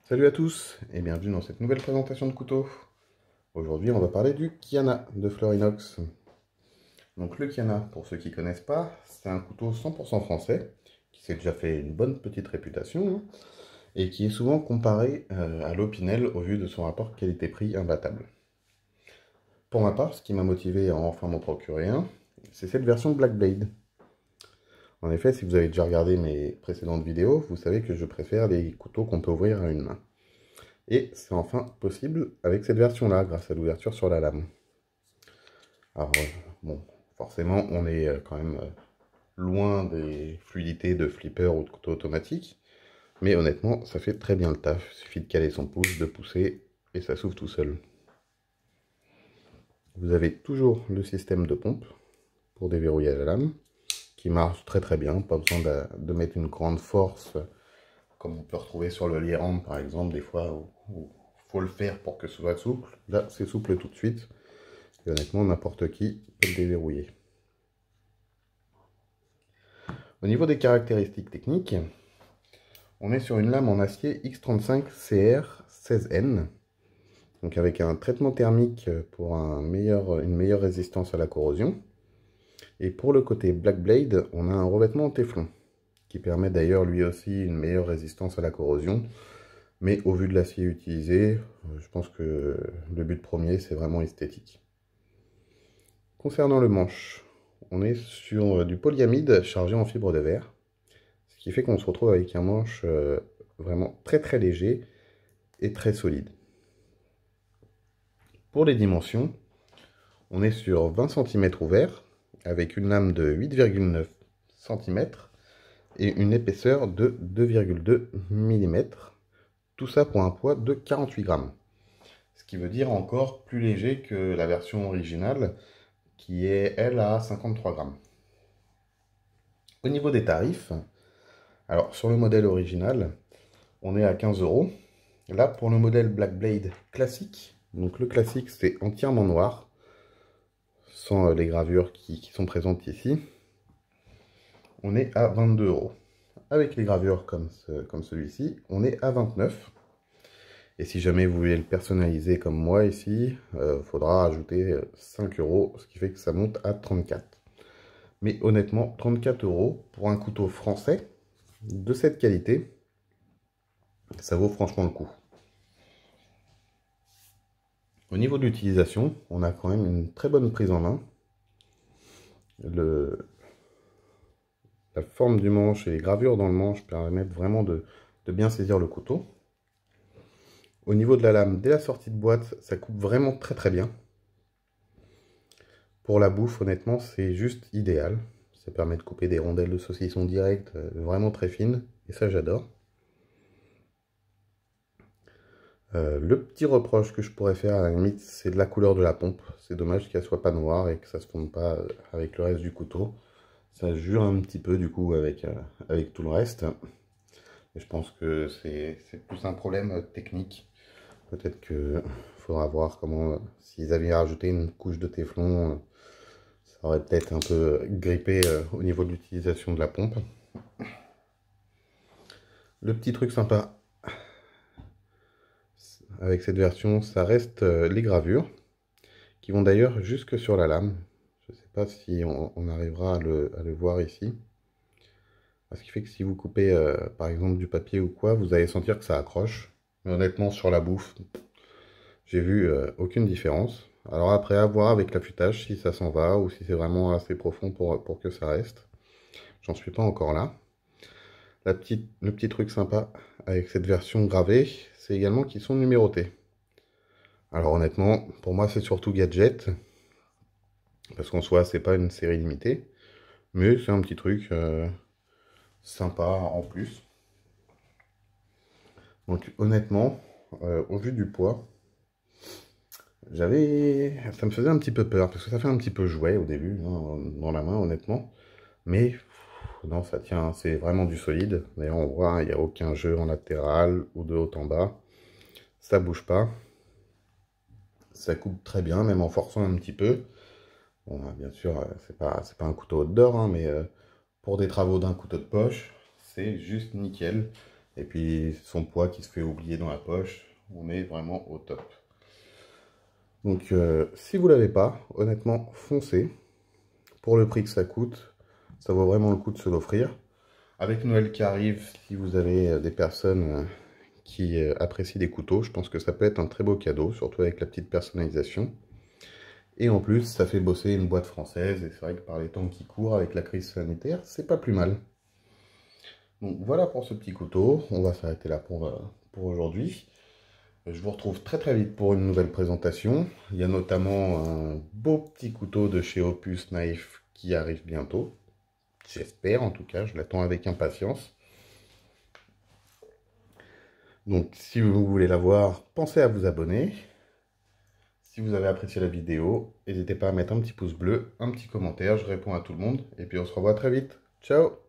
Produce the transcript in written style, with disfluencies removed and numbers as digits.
Salut à tous et bienvenue dans cette nouvelle présentation de couteau. Aujourd'hui on va parler du Kiana de Florinox. Donc le Kiana, pour ceux qui ne connaissent pas, c'est un couteau 100% français qui s'est déjà fait une bonne petite réputation et qui est souvent comparé à l'Opinel au vu de son rapport qualité-prix imbattable. Pour ma part, ce qui m'a motivé à enfin m'en procurer un, c'est cette version Black Blade. En effet, si vous avez déjà regardé mes précédentes vidéos, vous savez que je préfère les couteaux qu'on peut ouvrir à une main. Et c'est enfin possible avec cette version-là, grâce à l'ouverture sur la lame. Alors, bon, forcément, on est quand même loin des fluidités de flipper ou de couteau automatique. Mais honnêtement, ça fait très bien le taf. Il suffit de caler son pouce, de pousser, et ça s'ouvre tout seul. Vous avez toujours le système de pompe pour déverrouiller la lame, qui marche très très bien. Pas besoin de mettre une grande force, comme on peut retrouver sur le Lierand par exemple, des fois où faut le faire pour que ce soit souple. Là, c'est souple tout de suite. Et honnêtement, n'importe qui peut le déverrouiller. Au niveau des caractéristiques techniques, on est sur une lame en acier X35 CR16N. Donc avec un traitement thermique pour une meilleure résistance à la corrosion. Et pour le côté Black Blade, on a un revêtement en téflon, qui permet d'ailleurs lui aussi une meilleure résistance à la corrosion. Mais au vu de l'acier utilisé, je pense que le but premier, c'est vraiment esthétique. Concernant le manche, on est sur du polyamide chargé en fibre de verre, ce qui fait qu'on se retrouve avec un manche vraiment très très léger et très solide. Pour les dimensions, on est sur 20 cm ouvert, avec une lame de 8,9 cm et une épaisseur de 2,2 mm. Tout ça pour un poids de 48 grammes. Ce qui veut dire encore plus léger que la version originale, qui est, elle, à 53 grammes. Au niveau des tarifs, alors sur le modèle original, on est à 15 €. Là, pour le modèle Black Blade classique, donc le classique c'est entièrement noir, sans les gravures qui sont présentes ici, on est à 22 €. Avec les gravures comme celui-ci, on est à 29 €. Et si jamais vous voulez le personnaliser comme moi ici, il faudra ajouter 5 €, ce qui fait que ça monte à 34 €. Mais honnêtement, 34 € pour un couteau français de cette qualité, ça vaut franchement le coup. Au niveau de l'utilisation, on a quand même une très bonne prise en main. La forme du manche et les gravures dans le manche permettent vraiment de bien saisir le couteau. Au niveau de la lame, dès la sortie de boîte, ça coupe vraiment très très bien. Pour la bouffe, honnêtement, c'est juste idéal. Ça permet de couper des rondelles de saucisson direct, vraiment très fines, et ça j'adore. Le petit reproche que je pourrais faire à la limite, c'est de la couleur de la pompe. C'est dommage qu'elle soit pas noire et que ça se fonde pas avec le reste du couteau. Ça jure un petit peu du coup avec tout le reste. Et je pense que c'est plus un problème technique. Peut-être que faudra voir comment, s'ils avaient rajouté une couche de téflon, ça aurait peut-être un peu grippé au niveau de l'utilisation de la pompe. Le petit truc sympa avec cette version, ça reste les gravures, qui vont d'ailleurs jusque sur la lame. Je ne sais pas si on arrivera à le voir ici. Ce qui fait que si vous coupez par exemple du papier ou quoi, vous allez sentir que ça accroche. Mais honnêtement, sur la bouffe, j'ai vu aucune différence. Alors après, à voir avec l'affûtage si ça s'en va ou si c'est vraiment assez profond pour que ça reste. J'en suis pas encore là. Le petit truc sympa avec cette version gravée, c'est également qu'ils sont numérotés. Alors honnêtement, pour moi c'est surtout gadget, parce qu'en soi c'est pas une série limitée, mais c'est un petit truc sympa en plus. Donc honnêtement, au vu du poids, ça me faisait un petit peu peur, parce que ça fait un petit peu jouet au début, hein, dans la main honnêtement, mais non, ça tient, c'est vraiment du solide. D'ailleurs on voit, il n'y a aucun jeu en latéral ou de haut en bas, ça bouge pas. Ça coupe très bien, même en forçant un petit peu. Bon, bien sûr, c'est pas un couteau d'or, hein, mais pour des travaux d'un couteau de poche, c'est juste nickel. Et puis son poids qui se fait oublier dans la poche, on est vraiment au top. Donc si vous l'avez pas, honnêtement, foncez. Pour le prix que ça coûte, ça vaut vraiment le coup de se l'offrir. Avec Noël qui arrive, si vous avez des personnes qui apprécient des couteaux, je pense que ça peut être un très beau cadeau, surtout avec la petite personnalisation. Et en plus, ça fait bosser une boîte française, et c'est vrai que par les temps qui courent, avec la crise sanitaire, c'est pas plus mal. Donc voilà pour ce petit couteau, on va s'arrêter là pour aujourd'hui. Je vous retrouve très très vite pour une nouvelle présentation. Il y a notamment un beau petit couteau de chez Opus Knife qui arrive bientôt. J'espère en tout cas, je l'attends avec impatience. Donc si vous voulez la voir, pensez à vous abonner. Si vous avez apprécié la vidéo, n'hésitez pas à mettre un petit pouce bleu, un petit commentaire, je réponds à tout le monde. Et puis on se revoit très vite. Ciao!